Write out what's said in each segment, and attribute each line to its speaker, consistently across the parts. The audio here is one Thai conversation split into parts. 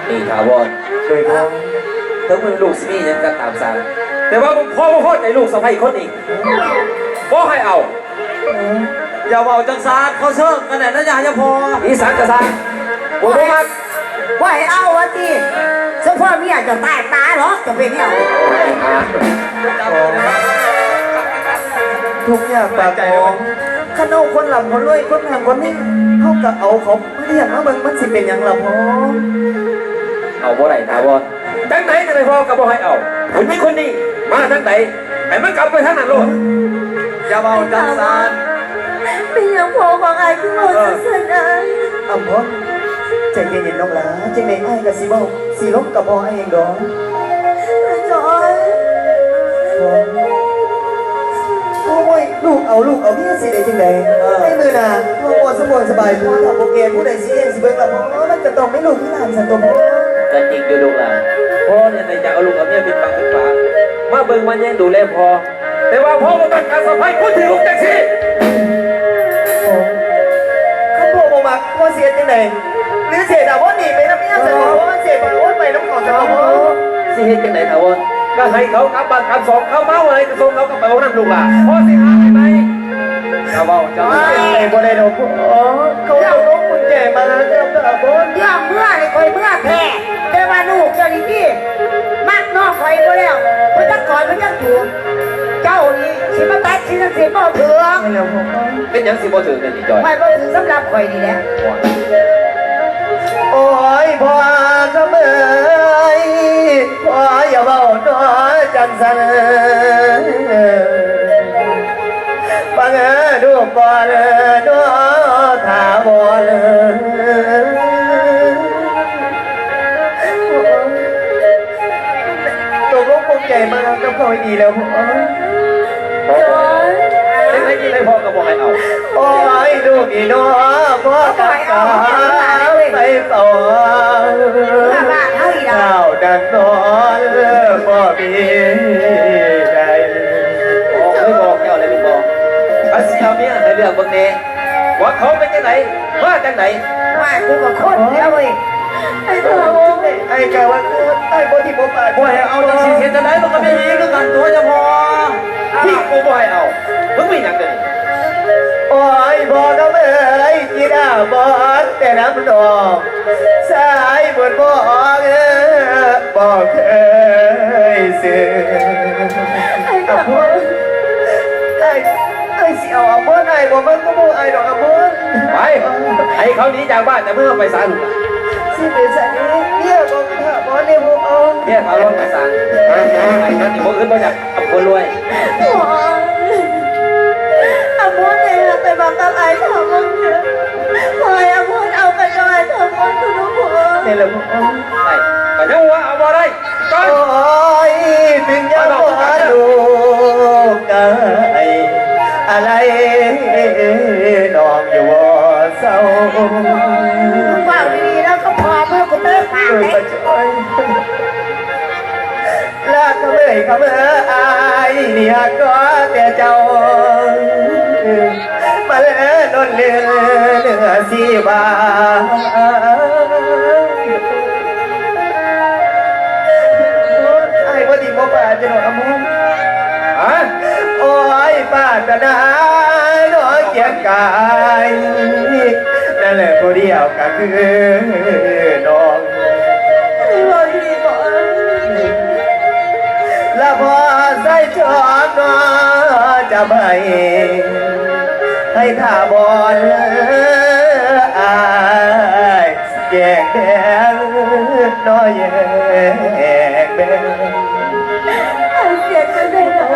Speaker 1: นี่ถาวรโดยพ่อถึงมึงลูกสิมียังกันตามสั่งแต่ว่าพ่อใจลูกสะใภ้คนนี้พ่อให้เอาอย่าเอาจังสารเขาเชิงกันแน่นะอย่าพออีสานกระซังผมรู้มาก
Speaker 2: ว่าให้เอาวะทีเฉพาะเมียจะตายตาเหรอจะเป็นเนี่ย
Speaker 3: ทุกอย่างปากใจขนมคนหลับคนรวยคนแห่งคนนี้เขากับเอาเขาไม่อยากมาเบิ่งมันสิเป็นอย่างหลับพอ
Speaker 1: เอาบ่ได้ถาวรจังไหนจะไปพ่อกับบ่ให้เอาคนนี้คนนี้มาทั้งไหนไอ้มันกลับไปทางนั้นโลดอย่าเอาจังสาร
Speaker 2: เป็นอย่างพ่อของไอ้คือโมจะเสนอ
Speaker 3: อำพ่อใจเย็นๆน้องหลาจังไหนไอ้กับสีเบาสีลบกับพ่อไอ้เองดอก
Speaker 2: จอย
Speaker 3: โอ้ยลูกเอาเมียสิได้จังไดให้มือน่ะพ่อปวดสมบูรณ์สบายพ่อทำโปรแกรมผู้ใดสิเองสิเบิ่งละพ่อมันก็ต้องไม่ลูกที่หลานสันตม
Speaker 1: ก็จริงอยู่ลูกหลานพ่อเนี่ยจะเอาลูกเอาเมียเป็นปังเป็นปลามาเบิ่งมาแย่งดูแลพ่อแต่ว่าพ่อมาตัดการสะใภ้คนที่ลูกแท็กซี่
Speaker 3: ข้าพ่อบ่มักพ่อเสียจังไดหรือเสียดาพ่อหนีไปนะเมียสันตมเพราะมันเสียไปโอ้ยไปน้ำของสันตมพ่อ
Speaker 1: สิเฮ็ดจังได๋ถาวรก็ให้เขากลับบ้านกลับสองเขาเมาอะไรก็ส่งเขากลับไปเอาน้ำลูกหลานพ่อสิหาให้ไหมเอาเบาเจ้า
Speaker 3: ไอ้บ่ได้ดอกเขาเอารถกุญแจมาเจ้าตาบน
Speaker 2: เรื่องเมื่อเลยคอยเมื่อแท้แต่ว่าลูกเจ้านี่มักน้องคอยก็แล้วมันจะก่อนมันจะถูกเจ้านี่สิมาตัดสิสิบ่ถือ
Speaker 1: เป็นยังสิบ่ถือกันนี่จอย
Speaker 2: ไม่บ่ถือสำหรับคอยนี่แหละ
Speaker 3: โอ้ยพ่อก็เมื่อยพ่ออย่าเบาน้อยจังสันบังดูบ่เลยน้อถาบ่เลยตกลงคงใจมาก็พอดีแล้วพ่อ
Speaker 1: เป็นไรกินไรพ่อก็บอกให้เอา
Speaker 3: โอ้ยดูกี่น้อพ่อกับตาไปต่อเจ้าดังนอนพ่อมีใจ
Speaker 1: ไม่บอกเจ้าอะไรไม่บอกอาเซียเนี่ยในเรื่องบางเน่ว่าเขาเป็นจังไหนว่าจังไหน
Speaker 2: ว่ากูก็คนแล้วเว้ย
Speaker 3: ไอ้ตัวไอ้แกว่าไอ้บ่ที่บ่ปาก
Speaker 1: บ่ให้เอาจังสิเห็นจังไหนมันก็ไม่มีคือกันตัวจะพอพี่กูบ่ให้เอามึงไม่หนักเลย
Speaker 3: โอ้ยบอกก็เมื่อยกีดาบอดแต่น้ำดอกสายบนบอกบอกเคยสื่ออภพไอ้เสี่ยวอภพไอ้บอกมันก็บอกไอ้ดอกอภพ
Speaker 1: ไปไอ้เขาหนีจากบ้านแต่เมื่อไปศาล
Speaker 3: สิเป็นสันนี้เนี่ยบอกข้าบอกเนี่ยบอกเอา
Speaker 1: เนี่ยเขาร้องไปศาลไอ้นั่นนี่บอกขึ้นมาจากอำเภอรวย
Speaker 2: อาพูดเลยไปบอกกับไอ้ทำมึงเถอะพออาพูดเอาไปจอยทำมึงทุกคน
Speaker 3: เนี่ยแหละพ่อ
Speaker 1: ไอ้แต่ยังว่าเอาอะไร
Speaker 3: ก็โอ้ยถึงยังว่าลูกไก่อะไรน้องอยู่ว่าเศร้า
Speaker 2: ว่าดีแล้วก็พอเมื่อกูเติมปากเลย
Speaker 3: ลาเขาเลยเขาเมื่ออายเนี่ยก็แต่เจ้ามาเล่นนเลือสีบาไอ้ว่าดีบ่ป่าจะหน่อยมุ้งโอ้ยป้าตนาหน่อยเกียงกายนั่นแหละผู้เดียวก็คือน้องแล้วพอใส่จอนจะไม่ให้ท่าบอลอายแยกแดงน้อยแยกแดง
Speaker 2: เสียใจเลยนะ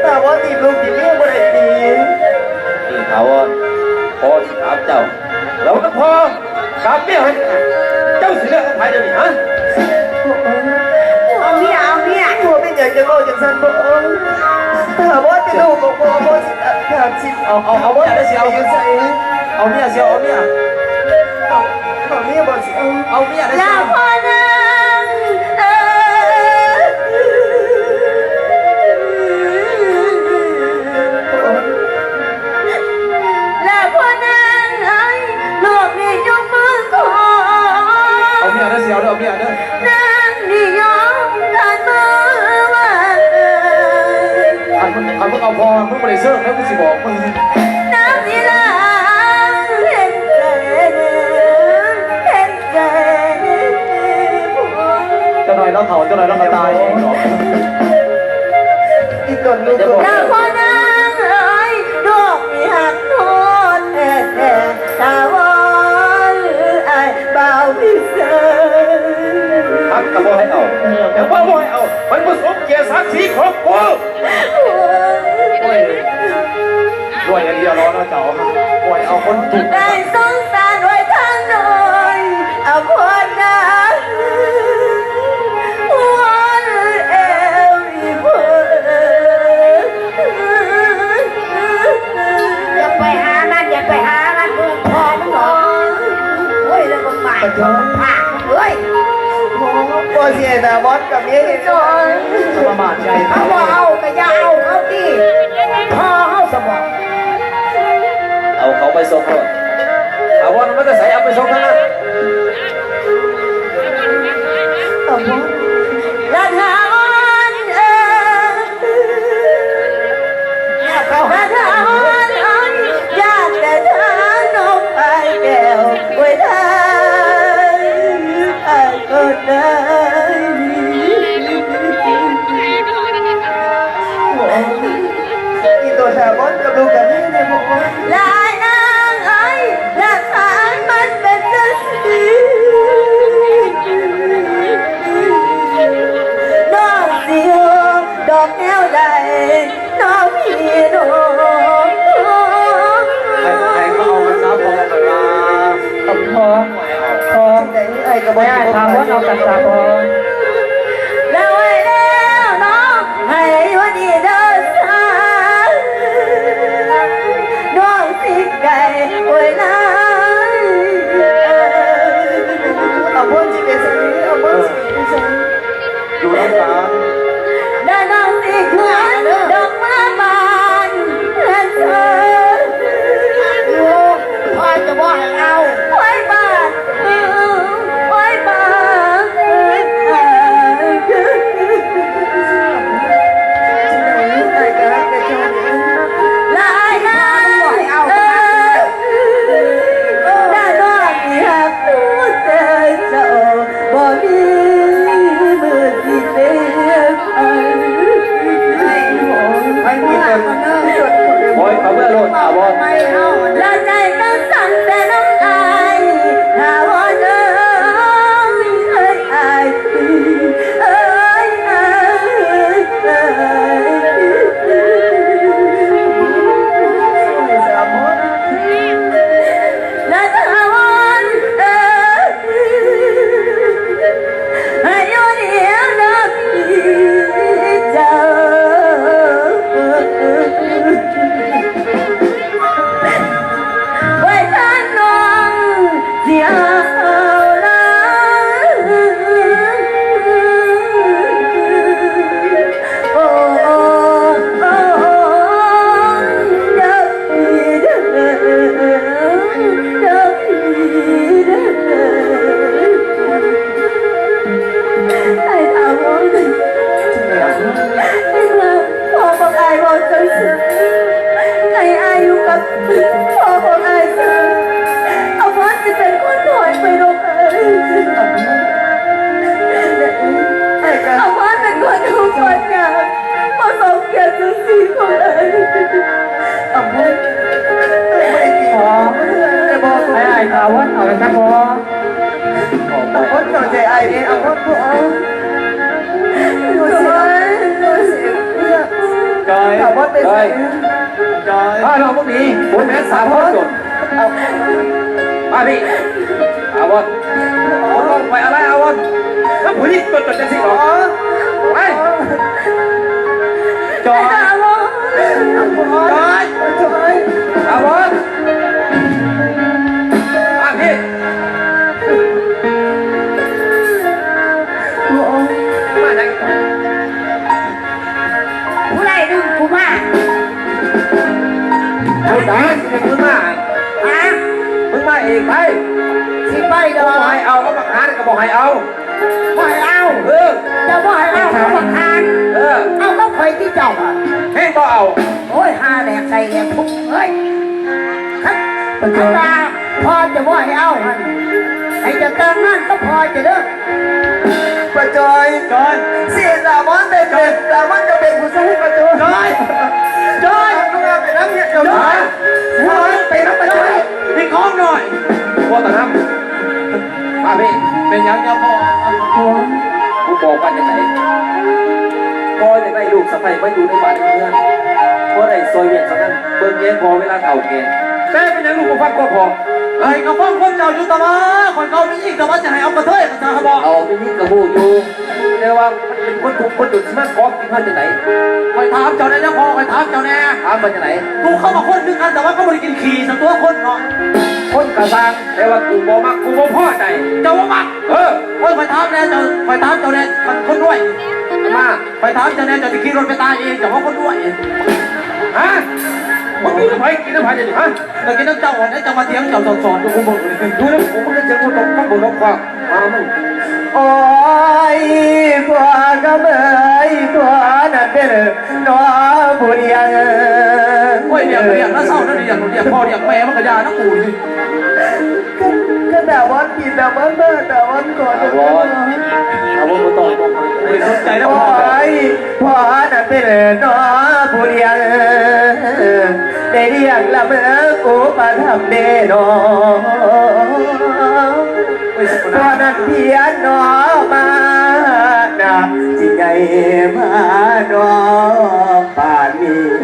Speaker 3: ท่าบอลตีลูกตีเมียบ่ได้ดี
Speaker 1: นี่ถาวรพ่อถามเจ้าเราก็พอถามเมียให้เจ้าสิเลือกใครเดี๋ยวนี้ฮะ
Speaker 2: เอาเมีย
Speaker 3: ตัวไม่ใหญ่จะโลดอย่างสั้นบ่ถ้าว่าจะลูกของพ่อถามสิ
Speaker 1: เอาเมียได้สิเอาเมียเอาเมียเสียวเอาเมีย
Speaker 3: บ่สิ
Speaker 1: เอาเมียได้สิ
Speaker 2: แล้วพอนั่งแล้วพอนั่งลูกนี่ยกมือขอ
Speaker 1: เอาเมียได้สิเอา
Speaker 3: แล้วเขาเจ้าหน่อยแล้วก็ตายเองอีต้นลูก
Speaker 2: นางพ่อนางเอ้ยดอกมีหักโทษแท้ตาวอนไอ้บ่าวพิเศษ
Speaker 1: พักกระบอกให้เอาแต่ว่าบ่ให้เอามันผสมเกียรติศักดิ์ศรีของกู
Speaker 3: ด้วยอย่างเดียวร้อนแล้วเจ้าปล่อยเอาคนถูก
Speaker 2: ได้สงสารไว้ทางหน่อยเอาพ่อนางวันเอวอีเพื่อย่าไปหามันอย่าไปหามันพอมึงหรอเฮ้ยแล้วมึงใหม่ผ่าเฮ้ย
Speaker 3: ก็เสียนะบอสกับนี้ประมาทใจ
Speaker 2: เอาว่าเอาแต่อย่าเอาเขาดิพอเอาสมอง
Speaker 1: เอาเขาไปส่งก่อนเอาวันมันจะใส่เอาไปส่งทั้งนั้น
Speaker 2: เอาวะละทานละทานอยากแต่ทานนกไอแก้วไว้ทานไอก็ได้
Speaker 3: อีตัวชาบอสกับลูกกับนี้เนี่ยพวก
Speaker 2: ลายนางไอ้ละทานมันเป็นจังสีน้องเสียวดอกแก้วใดน้องพี่น้อง
Speaker 3: ใครเขาเอากันซะพอกันละ
Speaker 2: ต้องพอ
Speaker 3: พอไหนไอ้กระบอกทำว่าเอากันซะพอ
Speaker 2: แล้วไว้แล้วน้องให้วันนี้เดินสายน้องสิไก่ไว้ลาย
Speaker 3: เอาพ่นจีเป็นสันนี้เอาพ่นจีเป็นสันดูน้ำตา
Speaker 2: แล้วน้องสิขวัญดอกไม้บานและเธอพ่อจะบอกให้เอาไว้บ้านไว้บ้านลายนางเอาด้านนอกมีหักตัวใจเจ้าบ่มีมือที่เต็มไปมีแต่คนเนิ่งจด
Speaker 1: บอยเขาเมื่อโลดเอาบอล
Speaker 2: ไม่เอาละใจก็สั่นแต่น้ำตายถ้าวันเอ้ยเอ้ยเอ้ยเอ้ยเอ้ยเอ้ย
Speaker 3: สามพ่อ
Speaker 2: และถ้าวันเอ้ยให้อยู่เดียวนะพี่เจ้า ไว้ท่านน้องเสียละโอ้โอ้โอ้เด้อพี่เด้อเด้อพี่เด้อไอ้ทาวอนไอ้เมื่อพ่อบอกไอ้บอกจังสิให้อายุกับพ่อของไอ้เธอเอาว่าจะเป็นคนถอยไปลงเอ้ยเอาว่าเป็นคนทุกคนงานมาสมเกียรติสีของไอ้เอาว่า
Speaker 3: ไม่ดีพอไอ้บอกไอ้ข่าวว่าเอากันซะพอเอาพ่นต่อใจไอ้เนี่ยเอาพ่นพวกเอาดูสิจอยข่าวว่าเป็นจอย
Speaker 1: ถ้าเราพวกนี้ผมแม้สามคนจด
Speaker 3: เอา
Speaker 1: มาพี่เอาบอลเอาบอลไปอะไรเอาบอลถ้าผู้หญิงจดจะสิหรอไปจอย
Speaker 2: ไอ้ทาวอน
Speaker 1: จอยเอาบอลมาพี่มาไหน
Speaker 2: ผู้ใดดึงกูมา
Speaker 1: ผู้ใดมึงมา
Speaker 2: ฮะ
Speaker 1: มึงมาเองไป
Speaker 2: สิไปด
Speaker 1: ก็
Speaker 2: อก
Speaker 1: ให้เอาก็บักหาก็บอกให้เอา
Speaker 2: บ่ให้เอา จะบ่ให้เอาเขาบักทาน เอาก็คอยที่เจ้าอ่ะ
Speaker 1: ให้ก็เอา
Speaker 2: โอ้ยหาแหลกใส่แหลกพุกเฮ้ยถ้าตาพอจะบ่ให้เอาให้จะแต่งงานก็พอจะเด้อ
Speaker 3: ป้าจอย จอยเสียสามวันเป็นสามวันจะเป็นผู้ช่วยประตูจอยต้องเอาไปน้ำเนี่ยจอยไปน้ำไปจอยนี่คล้องหน่อย
Speaker 1: พ่อตาน้ำป้าพี่
Speaker 3: เป็นยังจะพอ
Speaker 1: กูบอกว่าจะไหนพ่อจะได้ลูกสะใภ้มาอยู่ในบ้านเมืองพ่อได้ซอยเวียนเท่านั้นเบิ่งแย่งพอเวลาเก่าแก่แต่เป็นยังลูกก็ฟังก็พอ
Speaker 3: ไอ้กระเพาะคนเจ้าอยู่ตะวันคนเขาไม่ยิ่งตะวันจะให้เอากระเทยกับตาเขาบอก
Speaker 1: เอาไปนี่กระหูอยู่แต่ว่ามันเป็นคนถูกคนจุดมันพร้อมกินข้าวจะไหน
Speaker 3: คอยถามเจ้าแน่แล้วพอคอยถามเจ้าแน่
Speaker 1: ถามมาจะไหน
Speaker 3: กูเข้ามาคนนึงกันแต่ว่าเขาไม่ได้กินขี่สักตัวคนเนาะ
Speaker 1: คนกระซังแต่ว่ากูบ่มักกูบ่พอใจ
Speaker 3: เจ้าว่ามัก
Speaker 1: เออ
Speaker 3: โอ้ยคอยถามแน่เจ้าคอยถามเจ้าแน่มันคนด้วย
Speaker 1: มา
Speaker 3: คอยถามเจ้าแน่เจ้าจะขี่รถไปตายเองเจ้าว่าคนด้วย
Speaker 1: ฮะมึงกินน้ำไผ่กินน้ำไผ่จะดิฮะ
Speaker 3: แต่กินน้ำเจ้าอ่อนให้เจ้ามาเถียงเจ้าสอนอยู่กูบอกเลย
Speaker 1: ดูแล้วกูมันก็จะกูตกข้างบนนกความมามึง
Speaker 3: โอ้ยกว่ากระเบยกว่านั่นเป็นน้อผู้เดียงโอ้ยเรียกแล้วเศร้าแล้วเรียกพ่อเรียกแม่มันก็ยานะกูก็แต่วันผิดแต่วันเมื่อแต่วันก่อน
Speaker 1: เอาวอนมาต่อยบอก
Speaker 3: ไม่สนใจนะพ่อพ่อนั่นเป็นน้อผู้เดียงได้เรียกละเมื่อกูมาทำเด้นอตอนนั้นเพียนน้อมานะจิงไงมาน้อป่านนี้